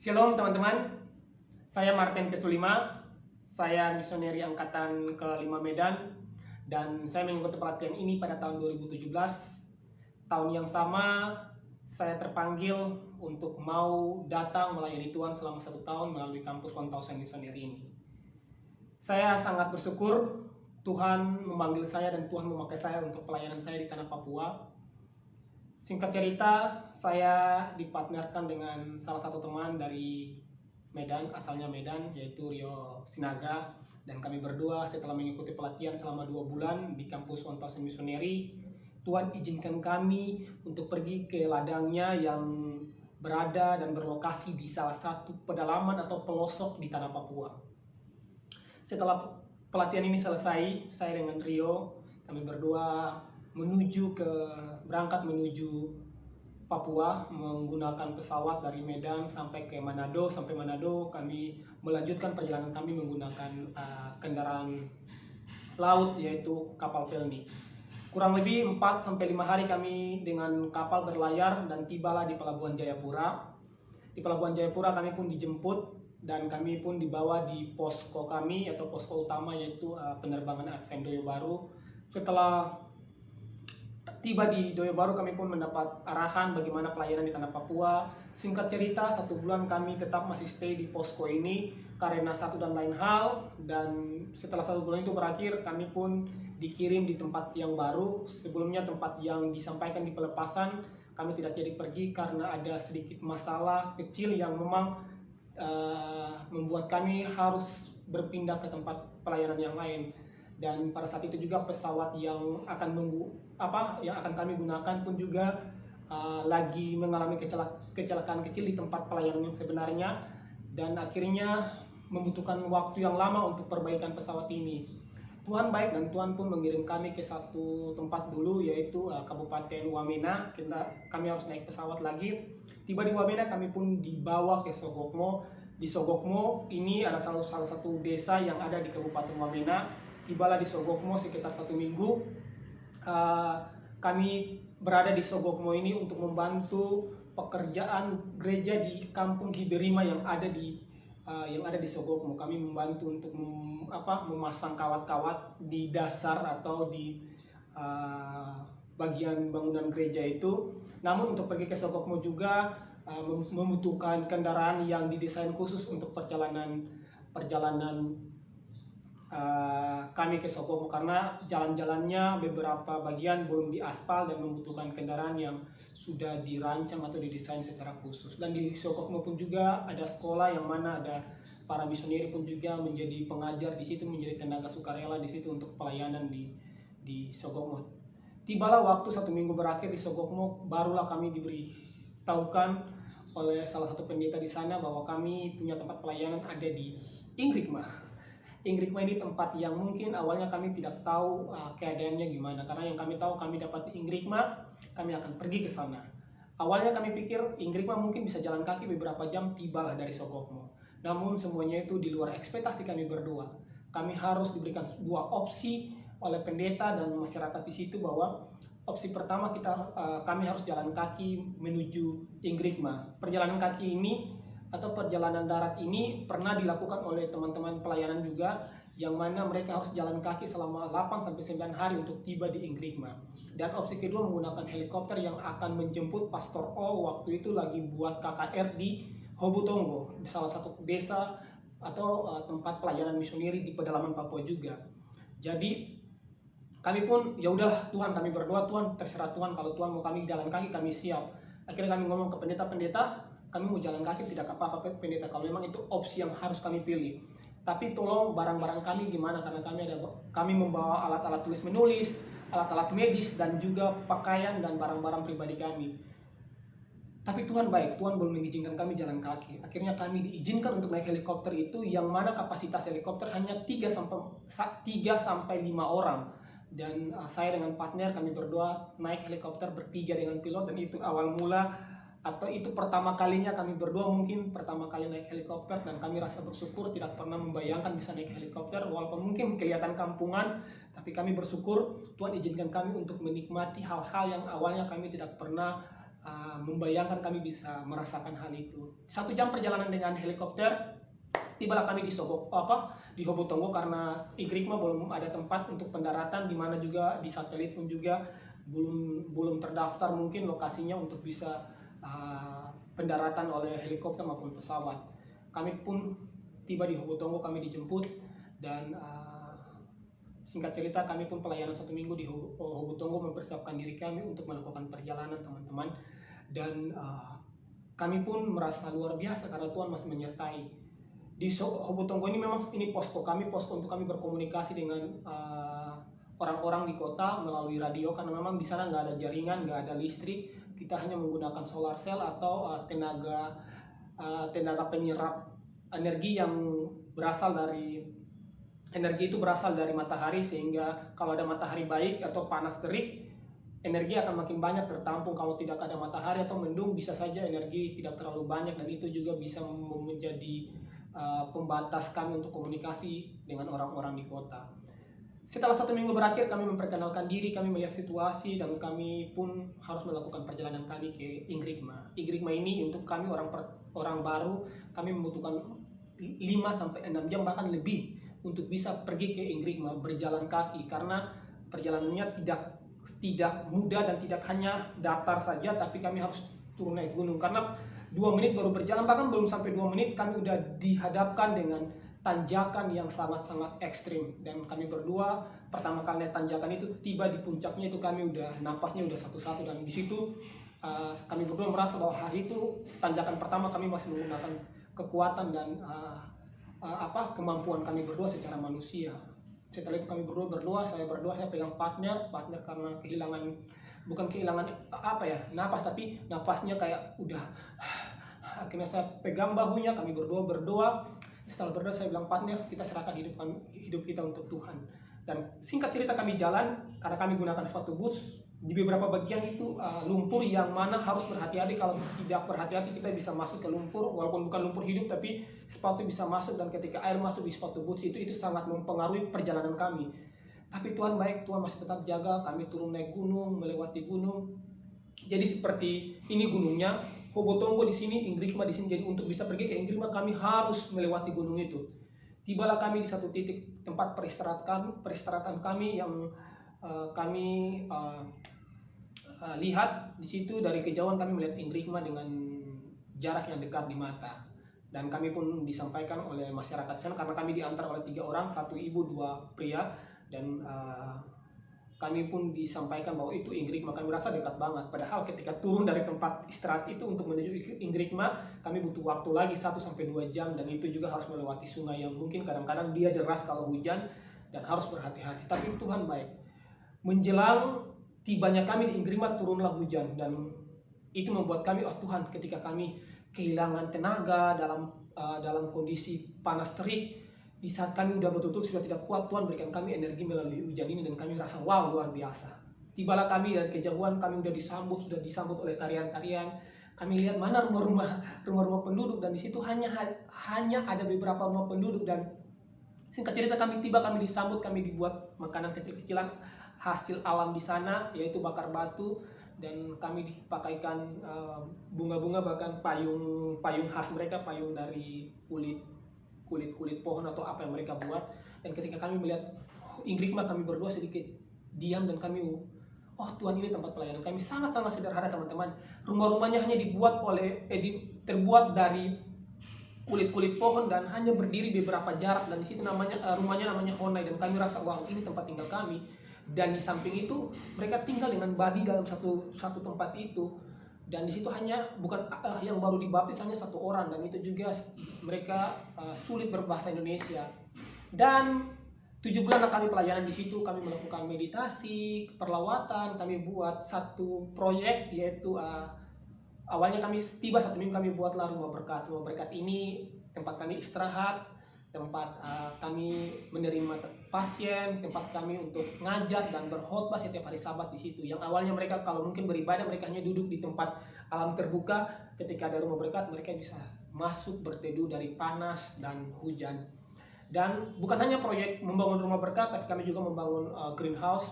Shalom teman-teman, saya Martin Pesulima, saya misioneri angkatan ke-5 Medan, dan saya mengikuti pelatihan ini pada tahun 2017. Tahun yang sama, saya terpanggil untuk mau datang melayani Tuhan selama 1 tahun melalui kampus 1000 Missionary ini. Saya sangat bersyukur Tuhan memanggil saya dan Tuhan memakai saya untuk pelayanan saya di tanah Papua. Singkat cerita, saya dipartnerkan dengan salah satu teman dari Medan, asalnya Medan, yaitu Rio Sinaga. Dan kami berdua setelah mengikuti pelatihan selama 2 bulan di kampus 1000 Missionary, Tuhan izinkan kami untuk pergi ke ladangnya yang berada dan berlokasi di salah satu pedalaman atau pelosok di tanah Papua. Setelah pelatihan ini selesai, saya dengan Rio, kami berdua berangkat menuju Papua menggunakan pesawat dari Medan sampai ke Manado. Sampai Manado kami melanjutkan perjalanan kami menggunakan kendaraan laut, yaitu kapal pelni. Kurang lebih 4-5 hari kami dengan kapal berlayar dan tibalah di Pelabuhan Jayapura. Di Pelabuhan Jayapura kami pun dijemput dan kami pun dibawa di posko kami atau posko utama, yaitu penerbangan Advent Doyo Baru. Setelah tiba di Doyo Baru, kami pun mendapat arahan bagaimana pelayanan di tanah Papua. Singkat cerita, 1 bulan kami tetap masih stay di posko ini karena satu dan lain hal. Dan setelah 1 bulan itu berakhir, kami pun dikirim di tempat yang baru. Sebelumnya tempat yang disampaikan di pelepasan, kami tidak jadi pergi karena ada sedikit masalah kecil yang memang membuat kami harus berpindah ke tempat pelayanan yang lain. Dan pada saat itu juga pesawat yang akan kami gunakan pun juga lagi mengalami kecelakaan kecil di tempat pelayanan yang sebenarnya, dan akhirnya membutuhkan waktu yang lama untuk perbaikan pesawat ini. Tuhan baik dan Tuhan pun mengirim kami ke satu tempat dulu, yaitu Kabupaten Wamena. Kami harus naik pesawat lagi. Tiba di Wamena, kami pun dibawa ke Sogokmo. Di Sogokmo ini ada salah satu desa yang ada di Kabupaten Wamena. Tibalah di Sogokmo sekitar 1 minggu. Kami berada di Sogokmo ini untuk membantu pekerjaan gereja di kampung Hiberima yang ada di Sogokmo. Kami membantu untuk memasang kawat-kawat di dasar atau di bagian bangunan gereja itu. Namun untuk pergi ke Sogokmo juga membutuhkan kendaraan yang didesain khusus untuk perjalanan kami ke Sogokmo, karena jalan-jalannya beberapa bagian belum diaspal dan membutuhkan kendaraan yang sudah dirancang atau didesain secara khusus. Dan di Sogokmo pun juga ada sekolah yang mana ada para misioneri pun juga menjadi pengajar di situ, menjadi tenaga sukarela di situ untuk pelayanan di Sogokmo. Tibalah waktu 1 minggu berakhir di Sogokmo, barulah kami diberitahukan oleh salah satu pendeta di sana bahwa kami punya tempat pelayanan ada di Ingrikma. Ingrikma ini tempat yang mungkin awalnya kami tidak tahu keadaannya gimana, karena yang kami tahu kami dapat di Ingrikma, kami akan pergi ke sana. Awalnya kami pikir Ingrikma mungkin bisa jalan kaki beberapa jam, tibalah dari Sogokmo. Namun semuanya itu di luar ekspektasi kami berdua. Kami harus diberikan 2 opsi oleh pendeta dan masyarakat di situ, bahwa opsi pertama kami harus jalan kaki menuju Ingrikma. Perjalanan kaki ini atau perjalanan darat ini pernah dilakukan oleh teman-teman pelayanan juga, yang mana mereka harus jalan kaki selama 8-9 hari untuk tiba di Ingrikma. Dan opsi kedua menggunakan helikopter yang akan menjemput Pastor O waktu itu lagi buat KKR di Hobutongo, di salah satu desa atau tempat pelayanan misioneri di pedalaman Papua juga. Jadi kami pun ya udahlah Tuhan, kami berdoa, Tuhan terserah Tuhan, kalau Tuhan mau kami jalan kaki kami siap. Akhirnya kami ngomong ke pendeta, kami mau jalan kaki tidak apa-apa pendeta, kalau memang itu opsi yang harus kami pilih. Tapi tolong barang-barang kami gimana, karena kami membawa alat-alat tulis menulis, alat-alat medis, dan juga pakaian dan barang-barang pribadi kami. Tapi Tuhan baik, Tuhan belum mengizinkan kami jalan kaki. Akhirnya kami diizinkan untuk naik helikopter itu, yang mana kapasitas helikopter hanya 3-5 orang. Dan saya dengan partner kami berdua naik helikopter bertiga dengan pilot, dan itu awal mula atau itu pertama kalinya kami berdua mungkin pertama kali naik helikopter, dan kami rasa bersyukur, tidak pernah membayangkan bisa naik helikopter, walaupun mungkin kelihatan kampungan, tapi kami bersyukur Tuhan izinkan kami untuk menikmati hal-hal yang awalnya kami tidak pernah membayangkan kami bisa merasakan hal itu. 1 jam perjalanan dengan helikopter, tibalah kami di Hobotonggo karena Igrigma belum ada tempat untuk pendaratan, di mana juga di satelit pun juga belum terdaftar mungkin lokasinya untuk bisa pendaratan oleh helikopter maupun pesawat. Kami pun tiba di Hobotonggo, kami dijemput dan singkat cerita kami pun pelayanan 1 minggu di Hobotonggo mempersiapkan diri kami untuk melakukan perjalanan teman-teman, dan kami pun merasa luar biasa karena Tuhan masih menyertai. Di Hobotonggo ini memang ini posko untuk kami berkomunikasi dengan orang-orang di kota melalui radio, karena memang di sana nggak ada jaringan, nggak ada listrik. Kita hanya menggunakan solar cell atau tenaga penyerap energi yang berasal dari matahari, sehingga kalau ada matahari baik atau panas terik, energi akan makin banyak tertampung. Kalau tidak ada matahari atau mendung, bisa saja energi tidak terlalu banyak, dan itu juga bisa menjadi pembatas kami untuk komunikasi dengan orang-orang di kota. Setelah 1 minggu berakhir, kami memperkenalkan diri, kami melihat situasi, dan kami pun harus melakukan perjalanan kami ke Igrigma. Igrigma ini untuk kami orang baru, kami membutuhkan 5-6 jam bahkan lebih untuk bisa pergi ke Igrigma berjalan kaki, karena perjalanannya tidak mudah dan tidak hanya datar saja, tapi kami harus turun naik gunung. Karena 2 menit baru berjalan, bahkan belum sampai 2 menit kami udah dihadapkan dengan tanjakan yang sangat-sangat ekstrim, dan kami berdua pertama kali naik tanjakan itu, tiba di puncaknya itu kami udah napasnya udah satu-satu, dan di situ kami berdua merasa bahwa hari itu tanjakan pertama kami masih menggunakan kekuatan dan kemampuan kami berdua secara manusia. Setelah itu kami berdua saya pegang partner karena bukan kehilangan napas, tapi napasnya kayak udah. Akhirnya saya pegang bahunya, kami berdoa. Setelah berdoa saya bilang, partner, kita serahkan hidup kita untuk Tuhan. Dan singkat cerita kami jalan, karena kami gunakan sepatu boots. Di beberapa bagian itu lumpur yang mana harus berhati-hati. Kalau tidak berhati-hati kita bisa masuk ke lumpur, walaupun bukan lumpur hidup, tapi sepatu bisa masuk, dan ketika air masuk di sepatu boots itu sangat mempengaruhi perjalanan kami. Tapi Tuhan baik, Tuhan masih tetap jaga. Kami turun naik gunung, melewati gunung. Jadi seperti ini gunungnya, Hobotonggo di sini, Igrigma di sini. Jadi untuk bisa pergi ke Igrigma kami harus melewati gunung itu. Tibalah kami di satu titik tempat peristirahatan kami yang kami lihat di situ. Dari kejauhan kami melihat Igrigma dengan jarak yang dekat di mata. Dan kami pun disampaikan oleh masyarakat sana, karena kami diantar oleh 3 orang, 1 ibu 2 pria, dan kami pun disampaikan bahwa itu Igrigma. Kami merasa dekat banget, padahal ketika turun dari tempat istirahat itu untuk menuju Igrigma kami butuh waktu lagi 1-2 jam, dan itu juga harus melewati sungai yang mungkin kadang-kadang dia deras kalau hujan, dan harus berhati-hati. Tapi Tuhan baik. Menjelang tibanya kami di Igrigma, turunlah hujan, dan itu membuat kami, oh Tuhan, ketika kami kehilangan tenaga dalam kondisi panas terik, di saat kami udah betul-betul sudah tidak kuat, Tuhan berikan kami energi melalui hujan ini, dan kami rasa wow, luar biasa. Tibalah kami dari kejauhan, kami sudah disambut oleh tarian-tarian. Kami lihat mana rumah-rumah penduduk, dan di situ hanya ada beberapa rumah penduduk. Dan singkat cerita kami disambut, kami dibuat makanan kecil-kecilan hasil alam di sana, yaitu bakar batu, dan kami dipakaikan bunga-bunga, bahkan payung khas mereka, payung dari kulit pohon atau apa yang mereka buat. Dan ketika kami melihat Igrigma, kami berdua sedikit diam, dan kami, oh Tuhan, ini tempat pelayanan kami sangat-sangat sederhana teman-teman. Rumahnya hanya terbuat dari kulit pohon dan hanya berdiri beberapa jarak, dan di situ rumahnya namanya Honai, dan kami rasa wow, ini tempat tinggal kami. Dan di samping itu mereka tinggal dengan babi dalam satu tempat itu. Dan di situ hanya yang baru dibaptis hanya 1 orang, dan itu juga mereka sulit berbahasa Indonesia. Dan 7 bulan kami pelayanan di situ, kami melakukan meditasi, perlawatan, kami buat satu proyek, yaitu awalnya kami tiba 1 minggu kami buatlah rumah berkat. Rumah berkat ini tempat kami istirahat, tempat kami menerima pasien, tempat kami untuk ngajar dan berkhotbah setiap hari Sabat di situ. Yang awalnya mereka kalau mungkin beribadah, mereka hanya duduk di tempat alam terbuka. Ketika ada rumah berkat, mereka bisa masuk berteduh dari panas dan hujan. Dan bukan hanya proyek membangun rumah berkat, tapi kami juga membangun greenhouse.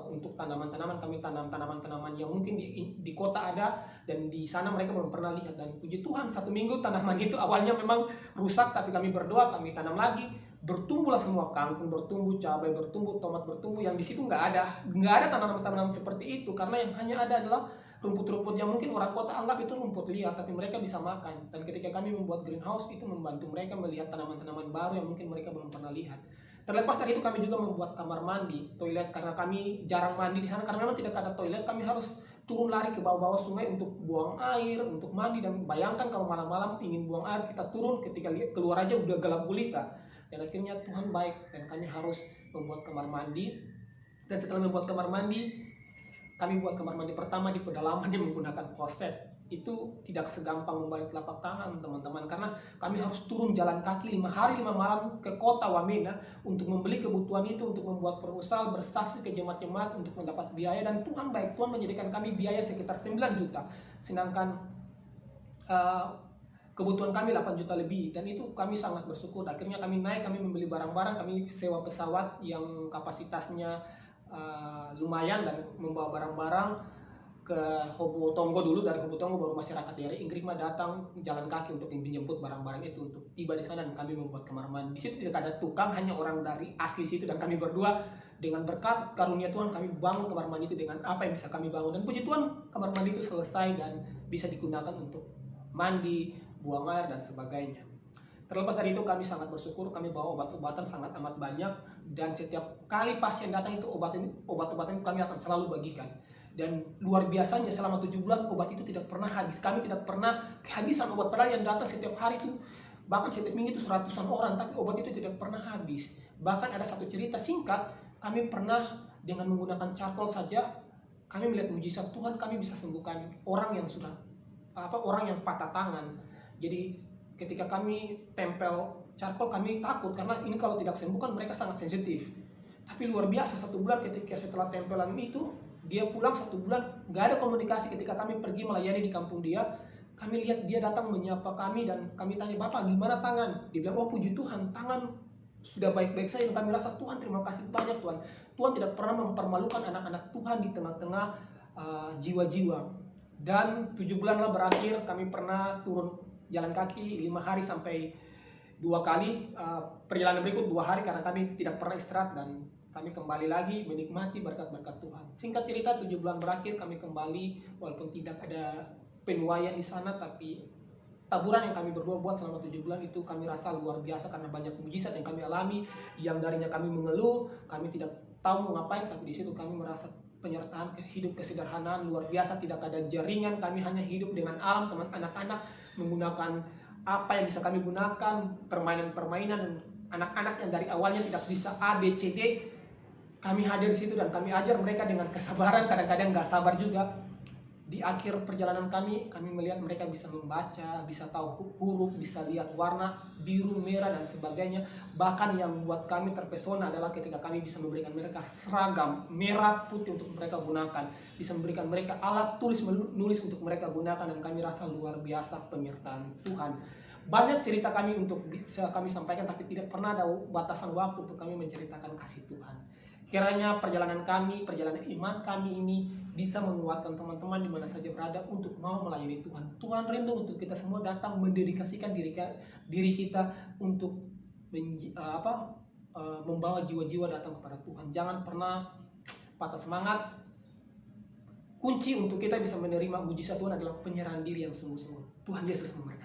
untuk tanaman-tanaman. Kami tanam tanaman-tanaman yang mungkin di kota ada dan di sana mereka belum pernah lihat. Dan puji Tuhan 1 minggu tanaman itu awalnya memang rusak, tapi kami berdoa, kami tanam lagi, bertumbuhlah semua, kangkung bertumbuh, cabai bertumbuh, tomat bertumbuh. Yang di situ nggak ada tanaman-tanaman seperti itu, karena yang hanya ada adalah rumput-rumput yang mungkin orang kota anggap itu rumput liar, tapi mereka bisa makan. Dan ketika kami membuat greenhouse, itu membantu mereka melihat tanaman-tanaman baru yang mungkin mereka belum pernah lihat. Terlepas dari itu, kami juga membuat kamar mandi, toilet, karena kami jarang mandi di sana karena memang tidak ada toilet. Kami harus turun lari ke bawah-bawah sungai untuk buang air, untuk mandi. Dan bayangkan kalau malam-malam ingin buang air, kita turun, ketika keluar aja udah gelap gulita. Dan akhirnya Tuhan baik, dan kami harus membuat kamar mandi. Dan setelah membuat kamar mandi, kami buat kamar mandi pertama di pedalaman yang menggunakan kloset. Itu tidak segampang membalik telapak tangan, teman-teman, karena kami harus turun jalan kaki 5 hari 5 malam ke kota Wamena untuk membeli kebutuhan itu, untuk membuat proposal, bersaksi ke jemaat-jemaat untuk mendapat biaya. Dan Tuhan baik, Tuhan menjadikan kami biaya sekitar 9 juta, sedangkan kebutuhan kami 8 juta lebih. Dan itu kami sangat bersyukur. Akhirnya kami naik, kami membeli barang-barang, kami sewa pesawat yang kapasitasnya lumayan, dan membawa barang-barang ke Hobotongo dulu. Dari Hobotongo baru masyarakat dari Inggris datang jalan kaki untuk menjemput barang-barang itu untuk tiba di sana, dan kami membuat kamar mandi. Di situ tidak ada tukang, hanya orang dari asli situ, dan kami berdua dengan berkat karunia Tuhan kami bangun kamar mandi itu dengan apa yang bisa kami bangun. Dan puji Tuhan, kamar mandi itu selesai dan bisa digunakan untuk mandi, buang air, dan sebagainya. Terlepas dari itu, kami sangat bersyukur, kami bawa obat-obatan sangat amat banyak, dan setiap kali pasien datang itu obat-obatan kami akan selalu bagikan. Dan luar biasanya selama 7 bulan obat itu tidak pernah habis. Kami tidak pernah kehabisan obat, padahal yang datang setiap hari itu, bahkan setiap minggu itu ratusan orang, tapi obat itu tidak pernah habis. Bahkan ada satu cerita singkat, kami pernah dengan menggunakan charcoal saja, kami melihat mujizat Tuhan, kami bisa sembuhkan orang yang orang yang patah tangan. Jadi ketika kami tempel charcoal, kami takut karena ini kalau tidak sembuhkan mereka sangat sensitif. Tapi luar biasa, 1 bulan ketika setelah tempelan itu, dia pulang 1 bulan, nggak ada komunikasi. Ketika kami pergi melayani di kampung dia, kami lihat dia datang menyapa kami, dan kami tanya, "Bapak, gimana tangan?" Dia bilang, "Oh, puji Tuhan, tangan sudah baik-baik saja." Dan kami rasa, Tuhan, terima kasih banyak Tuhan. Tuhan tidak pernah mempermalukan anak-anak Tuhan di tengah-tengah jiwa-jiwa. Dan 7 bulanlah berakhir, kami pernah turun jalan kaki 5 hari sampai 2 kali. Perjalanan berikut 2 hari karena kami tidak pernah istirahat, dan kami kembali lagi menikmati berkat-berkat Tuhan. Singkat cerita, 7 bulan berakhir, kami kembali walaupun tidak ada penuaian di sana, tapi taburan yang kami berdua buat selama 7 bulan itu kami rasa luar biasa karena banyak mujizat yang kami alami, yang darinya kami mengeluh, kami tidak tahu mau ngapain, tapi di situ kami merasa penyertaan hidup kesederhanaan luar biasa, tidak ada jaringan, kami hanya hidup dengan alam, teman anak-anak menggunakan apa yang bisa kami gunakan, permainan-permainan, dan anak-anak yang dari awalnya tidak bisa A, B, C, D, kami hadir di situ dan kami ajar mereka dengan kesabaran, kadang-kadang nggak sabar juga. Di akhir perjalanan kami melihat mereka bisa membaca, bisa tahu huruf, bisa lihat warna biru, merah, dan sebagainya. Bahkan yang membuat kami terpesona adalah ketika kami bisa memberikan mereka seragam merah putih untuk mereka gunakan, bisa memberikan mereka alat tulis menulis untuk mereka gunakan, dan kami rasa luar biasa penyertaan Tuhan. Banyak cerita kami untuk bisa kami sampaikan, tapi tidak pernah ada batasan waktu untuk kami menceritakan kasih Tuhan. Kiranya perjalanan iman kami ini bisa menguatkan teman-teman di mana saja berada untuk mau melayani Tuhan. Tuhan rindu untuk kita semua datang mendedikasikan diri kita untuk membawa jiwa-jiwa datang kepada Tuhan. Jangan pernah patah semangat. Kunci untuk kita bisa menerima mujizat Tuhan adalah penyerahan diri yang sungguh-sungguh. Tuhan Yesus memberkati.